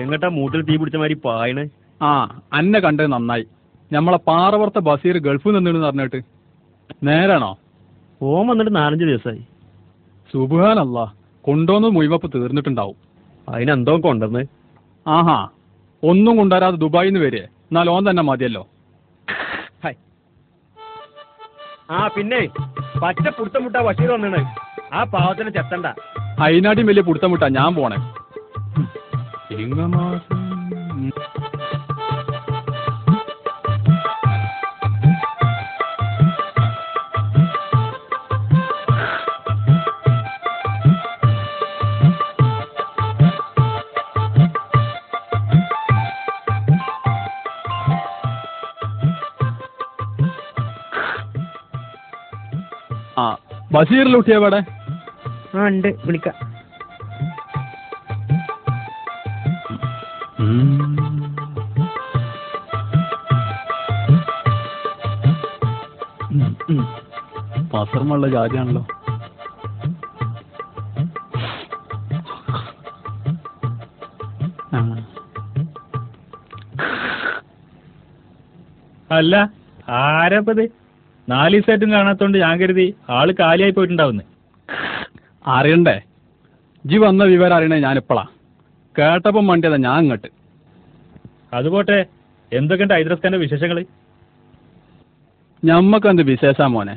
എങ്ങട്ടാ മൂട്ടിൽ തീ പിടിച്ച മാതിരി പായണ്? ആ, അന്നെ കണ്ടത് നന്നായി. നമ്മളെ പാറവർത്ത ബസീർ ഗൾഫിൽ നിന്നു പറഞ്ഞിട്ട് നേരാണോ? ഓൻ വന്നിട്ട് 4-5 ദിവസമായി. സുബ്ഹാനല്ലാ, കൊണ്ടോന്ന് മുഴുവപ്പ് തീർന്നിട്ടുണ്ടാവും. അതിനെന്തോ കൊണ്ടുവന്ന്? ആഹാ, ഒന്നും കൊണ്ടുവരാതെ ദുബായിന്ന് വരെ, എന്നാൽ ഓൻ തന്നെ മതിയല്ലോ. ആ പിന്നെ പച്ച പുടുത്തം മുട്ട ബഷീർ വന്നിണ്. ആ പാവത്തിന് ചെത്തണ്ട. അതിനാട്ടിയും വലിയ പുടുത്തം മുട്ടാ ഞാൻ പോണേ. ആ, ബഷീറിലൂട്ടിയ ഇവിടെ? ആ ഉണ്ട്, വിളിക്കാം. പസർമുള്ള ജാതിയാണല്ലോ. അല്ല, ആരപ്പത്? 4 ദിവസമായിട്ടും കാണാത്തോണ്ട് ഞാൻ കരുതി ആള് കാലിയായി പോയിട്ടുണ്ടാവുന്നേ. അറിയണ്ടേ? ജി വന്ന വിവരം അറിയണേ ഞാനിപ്പളാ. കേട്ടപ്പം മണ്ടിയതാ ഞാൻ ഇങ്ങോട്ട്. അതുപോട്ടെ, എന്തൊക്കെയുണ്ട് ഹൈദ്രസ്ഖാന്റെ വിശേഷങ്ങള്? ഞമ്മക്കെന്ത് വിശേഷാ മോനെ?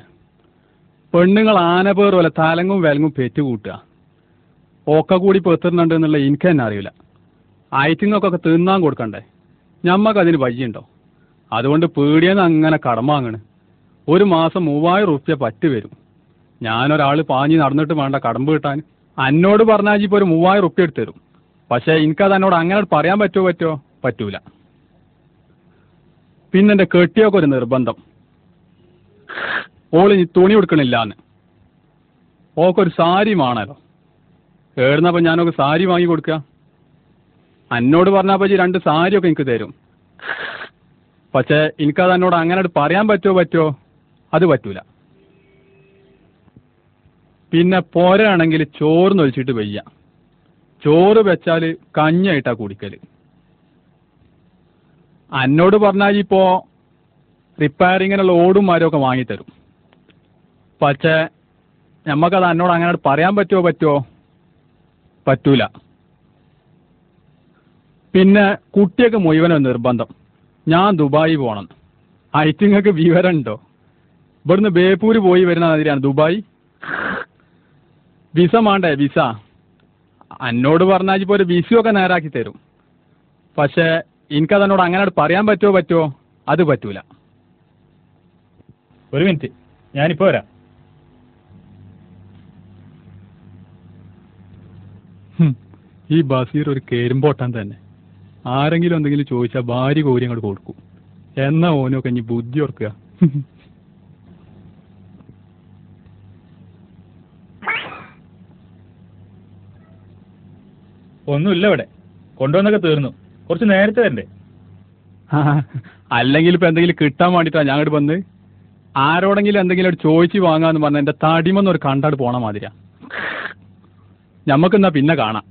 പെണ്ണുങ്ങൾ ആനപ്പേർ പോലെ തലങ്ങും വിലങ്ങും പെറ്റുകൂട്ടുക. ഒക്കെ കൂടി പെത്തിരുന്നുണ്ട് എന്നുള്ള എനിക്ക് തന്നെ അറിയില്ല. ഐറ്റിങ്ങൊക്കെ തിന്നാൻ കൊടുക്കണ്ടേ? ഞമ്മക്കതിന് വഴിയുണ്ടോ? അതുകൊണ്ട് പീടിയെന്ന് അങ്ങനെ കടം വാങ്ങണ്. 1 മാസം 3000 റുപ്യ പറ്റ് വരും. ഞാനൊരാൾ പാഞ്ഞ് നടന്നിട്ട് വേണ്ട കടമ്പ് കിട്ടാൻ. എന്നോട് പറഞ്ഞാൽ ഇപ്പോൾ ഒരു 3000 റുപ്യ എടുത്ത് തരും. പക്ഷേ എനിക്കത് എന്നോട് അങ്ങനെ പറയാൻ പറ്റൂല. പിന്നെ എൻ്റെ കെട്ടിയൊക്കെ ഒരു നിർബന്ധം. ഓള് തുണി കൊടുക്കണില്ലാന്ന്. ഓക്കൊരു സാരി വേണമല്ലോ. ഏടുന്നപ്പോൾ ഞാനൊക്കെ സാരി വാങ്ങി കൊടുക്കുക. എന്നോട് പറഞ്ഞപ്പോൾ 2 സാരിയൊക്കെ എനിക്ക് തരും. പക്ഷേ എനിക്കത് എന്നോട് അങ്ങനെ പറയാൻ പറ്റുമോ? അത് പറ്റൂല. പിന്നെ പോരാണെങ്കിൽ ചോറ് ഒഴിച്ചിട്ട് വയ്യ. ചോറ് വെച്ചാൽ കഞ്ഞായിട്ടാ കുടിക്കൽ. എന്നോട് പറഞ്ഞാൽ ഇപ്പോൾ റിപ്പയറിങ്ങിനുള്ള ഓടും മരമൊക്കെ വാങ്ങിത്തരും. പക്ഷേ നമുക്കത് എന്നോട് അങ്ങനെ പറയാൻ പറ്റുമോ? പറ്റൂല. പിന്നെ കുട്ടിയൊക്കെ മുഴുവനും നിർബന്ധം ഞാൻ ദുബായി പോകണം. ഐറ്റിങ്ങൾക്ക് വിവരം ഉണ്ടോ? ഇവിടുന്ന് ബേപ്പൂര് പോയി വരുന്ന മാതിരിയാണ് ദുബായ്. വിസ വേണ്ടേ? വിസ എന്നോട് പറഞ്ഞാൽ ഇപ്പോൾ ഒരു വിസയൊക്കെ നേരാക്കി തരും. പക്ഷേ എനിക്കതെന്നോട് അങ്ങനെ പറയാൻ പറ്റുമോ? അത് പറ്റൂല. ഒരു മിനിറ്റ്, ഞാനിപ്പോ വരാം. ഈ ബസീർ ഒരു കേരുമ്പോട്ടാൻ തന്നെ. ആരെങ്കിലും എന്തെങ്കിലും ചോദിച്ചാൽ ഭാര്യ കോരി അങ്ങോട്ട് കൊടുക്കും. എന്നാ ഓനൊക്കെ ഇനി ബുദ്ധി ഓർക്കുക. ഒന്നുമില്ല ഇവിടെ, കൊണ്ടുവന്നൊക്കെ തീർന്നു. കുറച്ച് നേരത്തെ തരണ്ടേ? അല്ലെങ്കിൽ ഇപ്പൊ എന്തെങ്കിലും കിട്ടാൻ വേണ്ടിട്ടാ ഞാൻ അങ്ങോട്ട് വന്ന്. ആരോടെങ്കിലും എന്തെങ്കിലും ചോദിച്ച് വാങ്ങാന്ന് പറഞ്ഞ എന്റെ തടിമെന്നൊരു കണ്ടാട് പോണ മാതിരിയാ. ഞമ്മക്കെന്നാ പിന്നെ കാണാം.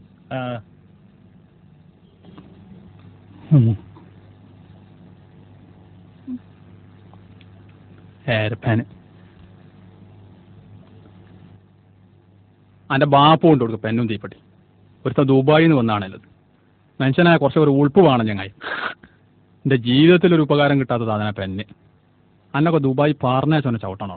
ഏരപ്പാന് എൻ്റെ ബാപ്പ കൊണ്ട് കൊടുക്കും പെന്നും തീപ്പട്ടി. ഒരുത്ത ദുബായിൽ നിന്ന് വന്നാണല്ലത്. മനുഷ്യനായ കുറച്ച് ഉൾപ്പ് വേണം ചങ്ങായി. എൻ്റെ ജീവിതത്തിലൊരു ഉപകാരം കിട്ടാത്തത് അതിനെ പെന്ന്. അന്നൊക്കെ ദുബായ് പാർന്നേച്ചോനെ ചവിട്ടണോ?